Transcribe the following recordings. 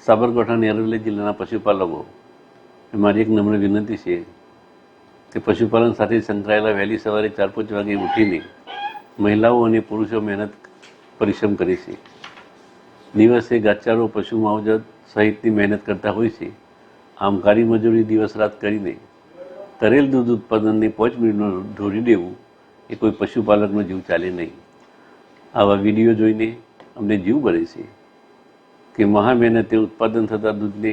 સાબરકાંઠા અને અરવલ્લી જિલ્લાના પશુપાલકો મારી એક નમ્ર વિનંતી છે કે પશુપાલન સાથે સંકળાયેલા વહેલી સવારે 4-5 વાગે ઉઠીને મહિલાઓ અને પુરુષો પરિશ્રમ કરે છે. દિવસે ઘાસચારો, પશુ માવજત સહિતની મહેનત કરતા હોય છે. આમ કાળી મજૂરી દિવસ રાત કરીને કરેલ દૂધ ઉત્પાદનને 5 મિનિટમાં ઢોળી દેવું એ કોઈ પશુપાલકનો જીવ ચાલે નહીં. આવા વિડીયો જોઈને અમને જીવ બળે છે કે મહા મહેનતે ઉત્પાદન થતા દૂધને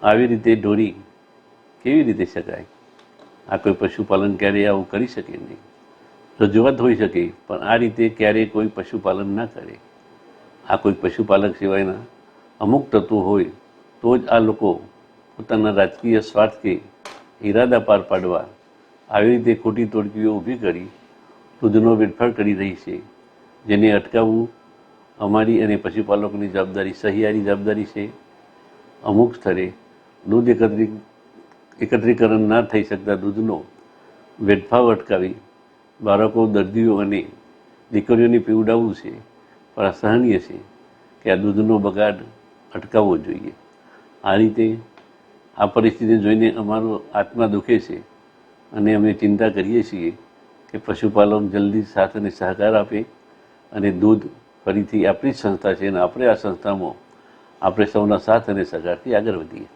આવી રીતે ઢોળી કેવી રીતે શકાય? આ કોઈ પશુપાલન ક્યારેય આવું કરી શકે નહીં. રજૂઆત હોઈ શકે, પણ આ રીતે ક્યારેય કોઈ પશુપાલન ના કરે. આ કોઈ પશુપાલક સિવાયના અમુક તત્વો હોય તો જ આ લોકો પોતાના રાજકીય સ્વાર્થ કે ઈરાદા પાર પાડવા આવી રીતે ખોટી તોડકીઓ ઊભી કરી દૂધનો વેડફાટ કરી રહી છે, જેને અટકાવવું અમારી અને પશુપાલકોની જવાબદારી, સહિયારી જવાબદારી છે. અમુક સ્થળે દૂધ એકત્રીકરણ ના થઈ શકતા દૂધનો વેડફાવ અટકાવી બાળકો, દર્દીઓ અને દીકરીઓને પીવડાવવું છે. પણ અસહનીય છે કે આ દૂધનો બગાડ અટકાવવો જોઈએ. આ રીતે આ પરિસ્થિતિ જોઈને અમારો આત્મા દુખે છે અને અમે ચિંતા કરીએ છીએ કે પશુપાલક જલ્દી સાથ અને સહકાર આપે અને દૂધ ફરીથી આપણી જ સંસ્થા છે અને આપણે આ સંસ્થામાં આપણે સૌના સાથ અને સહકારથી આગળ વધીએ.